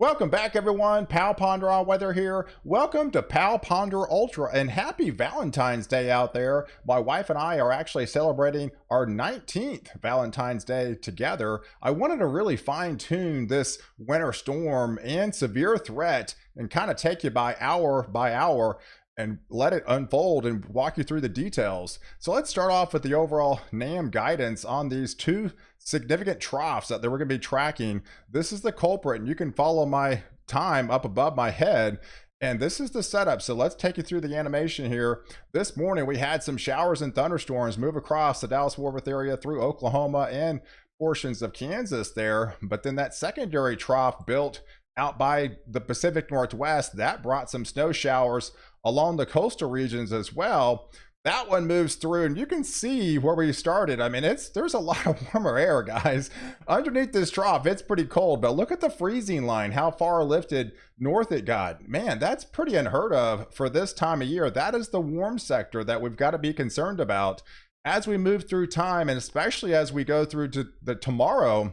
Welcome back, everyone. Pal Ponder on Weather here. Welcome to Pal Ponder Ultra, and happy Valentine's Day out there. My wife and I are actually celebrating our 19th Valentine's Day together. I wanted to really fine tune this winter storm and severe threat and kind of take you by hour and let it unfold and walk you through the details. So let's start off with the overall NAM guidance on these two significant troughs that we're going to be tracking. This is the culprit, and you can follow my time up above my head. And this is the setup. So let's take you through the animation here. This morning, we had some showers and thunderstorms move across the Dallas-Fort Worth area through Oklahoma and portions of Kansas there. But then that secondary trough built out by the Pacific Northwest, that brought some snow showers along the coastal regions as well. That one moves through, and you can see where we started. I mean, there's a lot of warmer air, guys. Underneath this trough, it's pretty cold, but look at the freezing line, how far lifted north it got. Man, that's pretty unheard of for this time of year. That is the warm sector that we've got to be concerned about as we move through time, and especially as we go through to the tomorrow.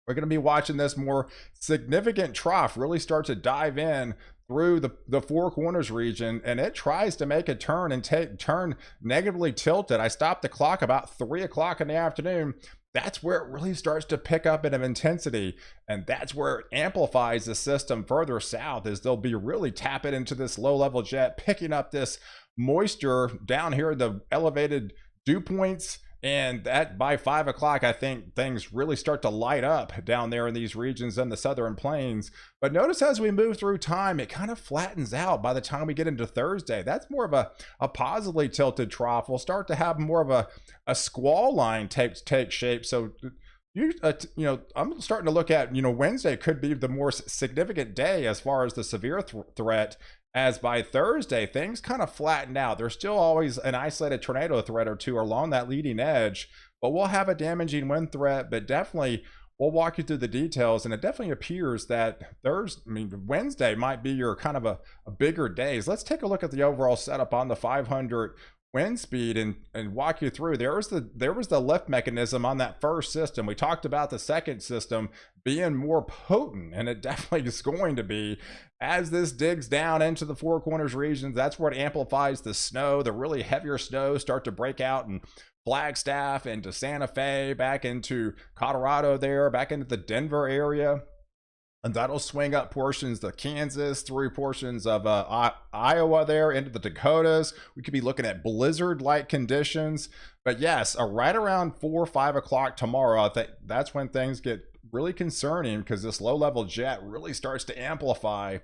We're going to be watching this more significant trough really start to dive in through the Four Corners region, and it tries to make a turn and turn negatively tilted. I stopped the clock about 3 o'clock in the afternoon. That's where it really starts to pick up in intensity, and that's where it amplifies the system further south, as they'll be really tapping into this low-level jet, picking up this moisture down here, the elevated dew points. And that by 5 o'clock, I think things really start to light up down there in these regions in the southern plains. But notice as we move through time, it kind of flattens out by the time we get into Thursday. That's more of a positively tilted trough. We'll start to have more of a squall line take shape. So you know, I'm starting to look at, Wednesday could be the more significant day as far as the severe threat, as by Thursday, things kind of flatten out. There's still always an isolated tornado threat or two along that leading edge, but we'll have a damaging wind threat. But definitely, we'll walk you through the details, and it definitely appears that Wednesday might be your kind of a bigger days. Let's take a look at the overall setup on the 500 wind speed and walk you through. There was the lift mechanism on that first system. We talked about the second system being more potent, and it definitely is going to be as this digs down into the Four Corners regions. That's where it amplifies the snow. The really heavier snow start to break out in Flagstaff, into Santa Fe, back into Colorado there, back into the Denver area. And that'll swing up portions of Kansas, through portions of Iowa there, into the Dakotas. We could be looking at blizzard-like conditions. But yes, right around 4 or 5 o'clock tomorrow, I think that's when things get really concerning, because this low-level jet really starts to amplify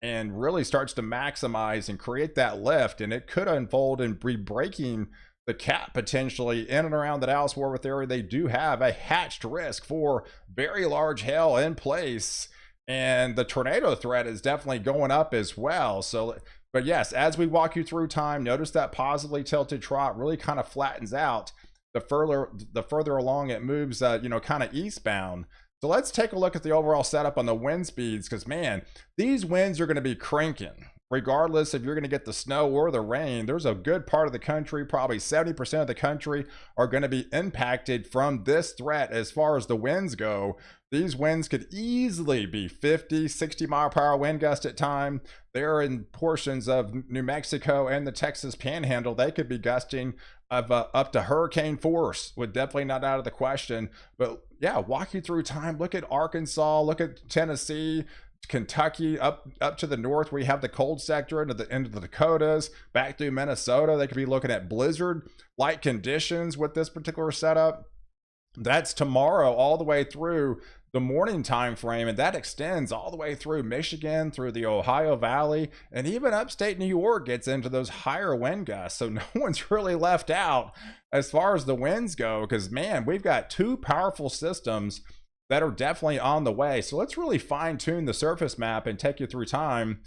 and really starts to maximize and create that lift. And it could unfold and be breaking the cap potentially in and around the Dallas-Fort Worth area. They do have a hatched risk for very large hail in place, and the tornado threat is definitely going up as well. So, but yes, as we walk you through time, notice that positively tilted trough really kind of flattens out the further along it moves, kind of eastbound. So let's take a look at the overall setup on the wind speeds, because man, these winds are going to be cranking. Regardless if you're going to get the snow or the rain, there's a good part of the country, probably 70% of the country, are going to be impacted from this threat as far as the winds go. These winds could easily be 50, 60 mile per hour wind gust at time. They're in portions of New Mexico and the Texas Panhandle. They could be gusting of up to hurricane force, with definitely not out of the question. But yeah, walk you through time. Look at Arkansas, look at Tennessee, Kentucky, up to the north where you have the cold sector into the Dakotas, back through Minnesota. They could be looking at blizzard like conditions with this particular setup. That's tomorrow all the way through the morning time frame, and that extends all the way through Michigan, through the Ohio Valley, and even upstate New York gets into those higher wind gusts. So no one's really left out as far as the winds go, because man, we've got two powerful systems that are definitely on the way. So let's really fine tune the surface map and take you through time.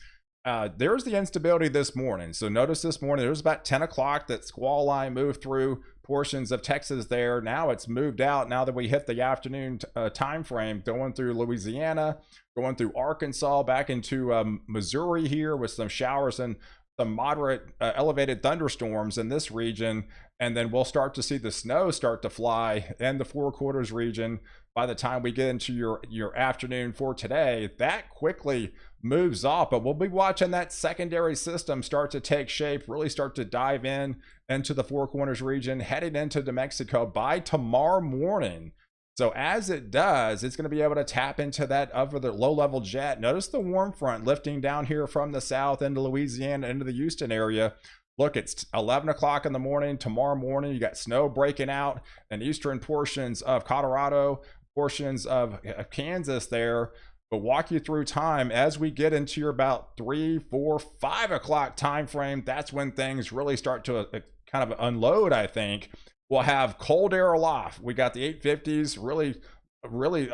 There's the instability this morning. So notice this morning, there was about 10 o'clock that squall line moved through portions of Texas there. Now it's moved out now that we hit the afternoon time frame, going through Louisiana, going through Arkansas, back into Missouri here with some showers and some moderate elevated thunderstorms in this region, and then we'll start to see the snow start to fly in the Four Quarters region by the time we get into your afternoon for today. That quickly moves off, but we'll be watching that secondary system start to take shape, really start to dive into the Four Corners region, heading into New Mexico by tomorrow morning. So as it does, it's going to be able to tap into that over the low-level jet. Notice the warm front lifting down here from the south into Louisiana, into the Houston area. Look, it's 11 o'clock in the morning. Tomorrow morning, you got snow breaking out in eastern portions of Colorado, portions of Kansas there. But walk you through time as we get into your about 3, 4, 5 o'clock time frame. That's when things really start to kind of unload, I think. We'll have cold air aloft. We got the 850s really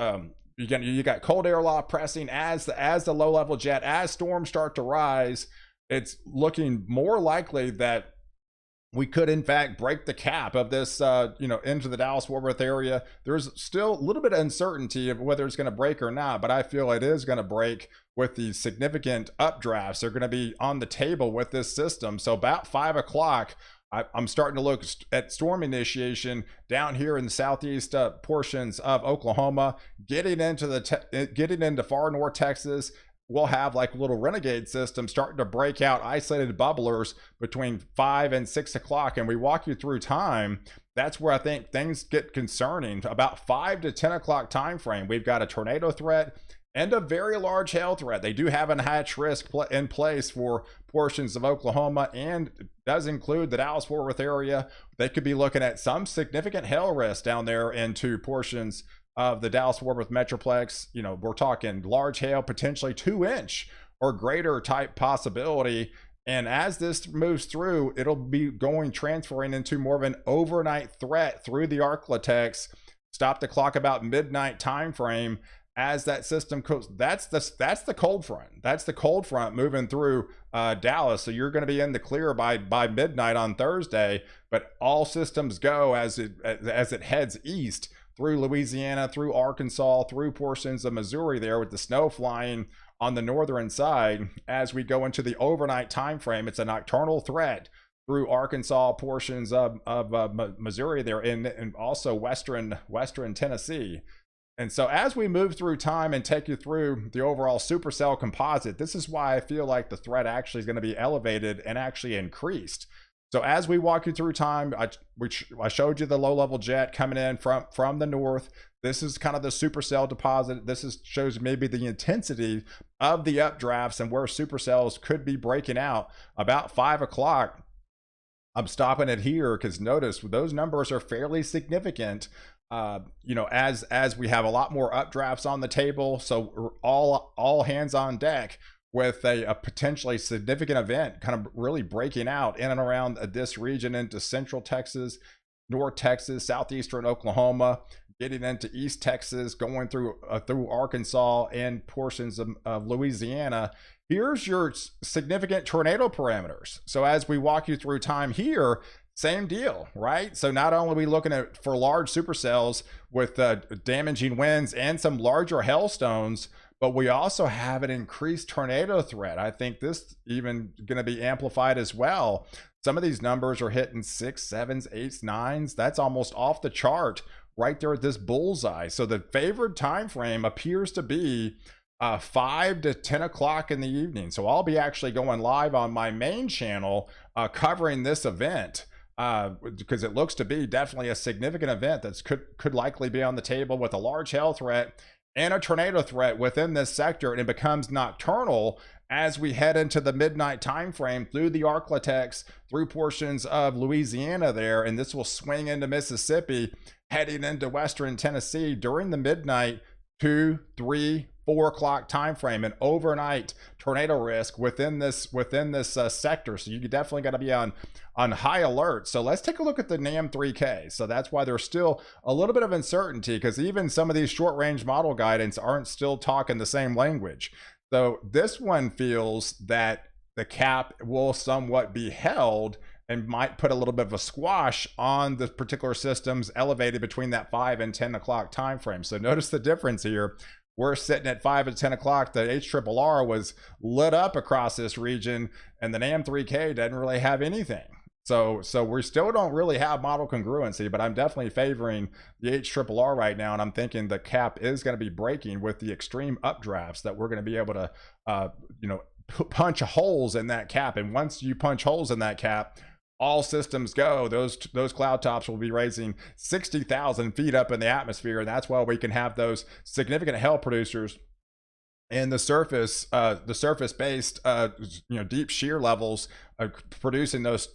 you got cold air aloft pressing as the low level jet, as storms start to rise. It's looking more likely that we could in fact break the cap of this into the Dallas-Fort Worth area. There's still a little bit of uncertainty of whether it's going to break or not, but I feel it is going to break with the significant updrafts. They're going to be on the table with this system. So about 5 o'clock, I'm starting to look at storm initiation down here in the southeast portions of Oklahoma, getting into far north Texas. We'll have like little renegade systems starting to break out isolated bubblers between 5 and 6 o'clock. And we walk you through time. That's where I think things get concerning. About 5 to 10 o'clock time frame, we've got a tornado threat and a very large hail threat. They do have an hatch risk in place for portions of Oklahoma, and does include the Dallas-Fort Worth area. They could be looking at some significant hail risk down there into portions of the Dallas-Fort Worth Metroplex. We're talking large hail, potentially 2-inch or greater type possibility. And as this moves through, it'll be transferring into more of an overnight threat through the Arklatex. Stop the clock about midnight time frame. As that system goes, that's the cold front. That's the cold front moving through Dallas. So you're going to be in the clear by midnight on Thursday. But all systems go as it heads east through Louisiana, through Arkansas, through portions of Missouri there, with the snow flying on the northern side. As we go into the overnight time frame, it's a nocturnal threat through Arkansas, portions of Missouri there, and also western Tennessee. And so as we move through time and take you through the overall supercell composite, this is why I feel like the threat actually is going to be elevated and actually increased. So as we walk you through time, I showed you the low-level jet coming in from the north. This is kind of the supercell deposit. This shows maybe the intensity of the updrafts and where supercells could be breaking out. About 5 o'clock, I'm stopping it here because notice those numbers are fairly significant. As we have a lot more updrafts on the table, so all hands on deck with a potentially significant event kind of really breaking out in and around this region into central Texas, north Texas, southeastern Oklahoma, getting into east Texas, going through Arkansas and portions of Louisiana. Here's your significant tornado parameters. So as we walk you through time here, same deal, right? So not only are we looking for large supercells with damaging winds and some larger hailstones, but we also have an increased tornado threat. I think this even going to be amplified as well. Some of these numbers are hitting 6, 7s, 8s, 9s. That's almost off the chart right there at this bullseye. So the favored time frame appears to be 5 to 10 o'clock in the evening. So I'll be actually going live on my main channel covering this event. Because it looks to be definitely a significant event that could likely be on the table with a large hail threat and a tornado threat within this sector, and it becomes nocturnal as we head into the midnight time frame through the Arklatex, through portions of Louisiana there, and this will swing into Mississippi, heading into western Tennessee during the midnight 2, 3, 4 o'clock time frame, an overnight tornado risk within this sector. So you definitely got to be on high alert. So let's take a look at the NAM 3K. So that's why there's still a little bit of uncertainty, because even some of these short range model guidance aren't still talking the same language. So this one feels that the cap will somewhat be held and might put a little bit of a squash on the particular systems elevated between that 5 and 10 o'clock time frame. So notice the difference here. we're sitting at 5 and 10 o'clock. The HRRR was lit up across this region, and the NAM3K doesn't really have anything. So we still don't really have model congruency, but I'm definitely favoring the HRRR right now, and I'm thinking the cap is going to be breaking with the extreme updrafts that we're going to be able to, punch holes in that cap. And once you punch holes in that cap, all systems go. Those cloud tops will be raising 60,000 feet up in the atmosphere, and that's why we can have those significant hail producers in the surface based deep shear levels, producing those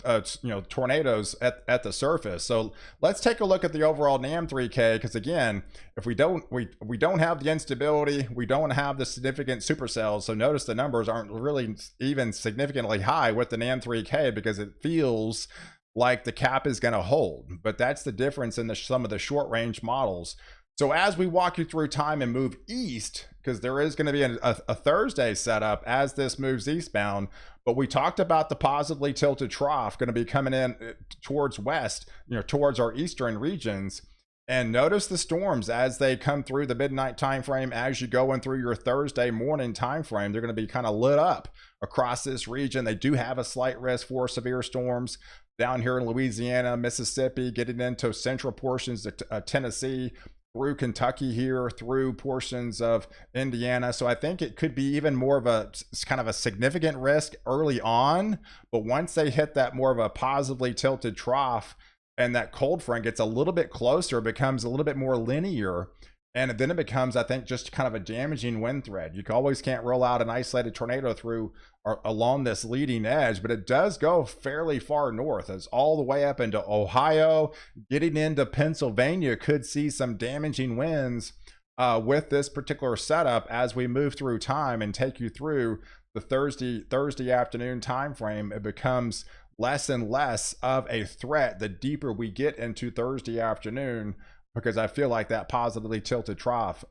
tornadoes at the surface. So let's take a look at the overall NAM3K, because again, if we don't have the instability, we don't have the significant supercells. So notice the numbers aren't really even significantly high with the NAM3K, because it feels like the cap is going to hold. But that's the difference in some of the short range models. So as we walk you through time and move east, because there is going to be a Thursday setup as this moves eastbound, but we talked about the positively tilted trough going to be coming in towards west, towards our eastern regions. And notice the storms as they come through the midnight time frame. As you go in through your Thursday morning time frame, they're going to be kind of lit up across this region. They do have a slight risk for severe storms down here in Louisiana, Mississippi, getting into central portions of Tennessee, through Kentucky here, through portions of Indiana. So I think it could be even more of a kind of a significant risk early on, but once they hit that more of a positively tilted trough and that cold front gets a little bit closer, it becomes a little bit more linear, and then it becomes, I think, just kind of a damaging wind thread. You always can't roll out an isolated tornado through or along this leading edge, but it does go fairly far north. It's all the way up into Ohio, getting into Pennsylvania. Could see some damaging winds with this particular setup as we move through time and take you through the Thursday afternoon time frame. It becomes less and less of a threat the deeper we get into Thursday afternoon, because I feel like that positively tilted trough,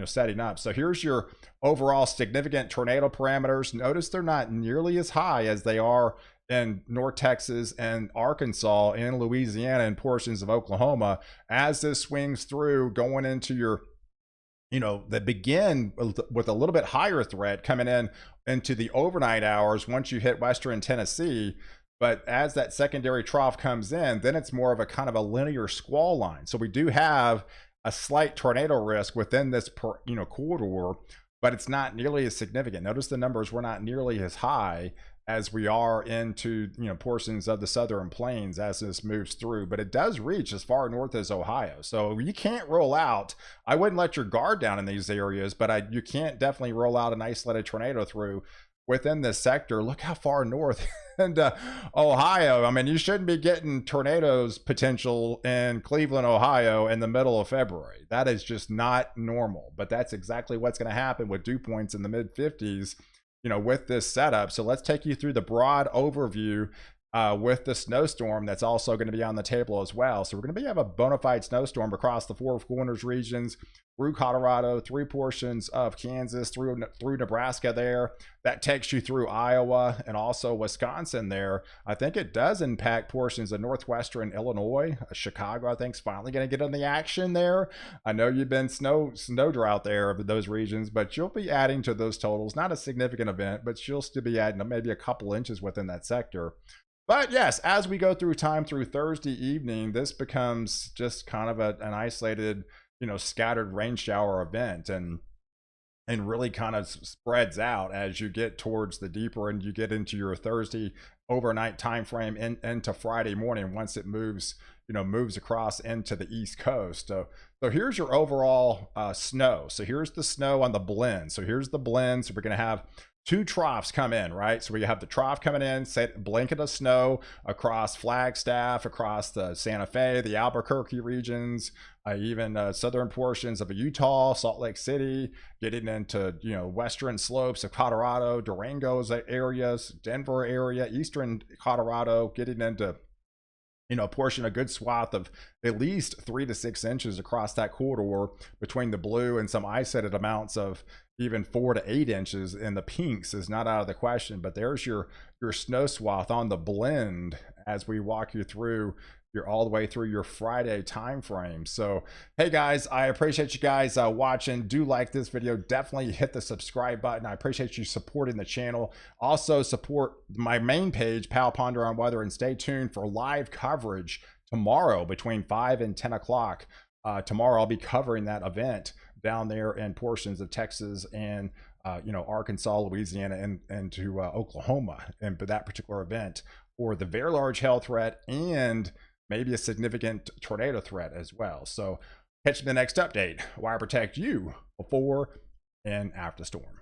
setting up. So here's your overall significant tornado parameters. Notice they're not nearly as high as they are in North Texas and Arkansas, in Louisiana, and portions of Oklahoma. As this swings through, going into your, that begin with a little bit higher threat coming in into the overnight hours once you hit Western Tennessee. But as that secondary trough comes in, then it's more of a kind of a linear squall line. So we do have a slight tornado risk within this corridor, but it's not nearly as significant. Notice the numbers were not nearly as high as we are into portions of the southern plains as this moves through, but it does reach as far north as Ohio. So you can't roll out, I wouldn't let your guard down in these areas, but you can't definitely roll out an isolated tornado through within this sector. Look how far north into Ohio. I mean, you shouldn't be getting tornadoes potential in Cleveland, Ohio in the middle of February. That is just not normal, but that's exactly what's going to happen with dew points in the mid 50s, with this setup. So let's take you through the broad overview with the snowstorm that's also going to be on the table as well. So we're going to have a bona fide snowstorm across the Four Corners regions, through Colorado, through portions of Kansas, through Nebraska there. That takes you through Iowa and also Wisconsin there. I think it does impact portions of northwestern Illinois. Chicago, I think, is finally going to get in the action there. I know you've been snow drought there of those regions, but you'll be adding to those totals. Not a significant event, but you'll still be adding maybe a couple inches within that sector. But yes, as we go through time through Thursday evening, this becomes just kind of an isolated, scattered rain shower event, and really kind of spreads out as you get towards the deeper and you get into your Thursday overnight time frame into Friday morning once it moves across into the East Coast. So here's your overall snow. So here's the snow on the blend. So here's the blend. So we're going to have two troughs come in, right? So we have the trough coming in, blanket of snow across Flagstaff, across the Santa Fe, the Albuquerque regions, even southern portions of Utah, Salt Lake City, getting into western slopes of Colorado, Durango's areas, Denver area, eastern Colorado, getting into a portion, a good swath of at least 3 to 6 inches across that corridor between the blue, and some isolated amounts of even 4 to 8 inches in the pinks is not out of the question. But there's your snow swath on the blend as we walk you through you're all the way through your Friday time frame. So hey guys, I appreciate you guys watching. Do like this video, definitely hit the subscribe button. I appreciate you supporting the channel. Also support my main page, Pal Ponder on Weather, and stay tuned for live coverage tomorrow between 5 and 10 o'clock. Tomorrow I'll be covering that event down there in portions of Texas and Arkansas, Louisiana, and to Oklahoma, and that particular event for the very large hail threat and maybe a significant tornado threat as well. So catch the next update where I protect you before and after storm.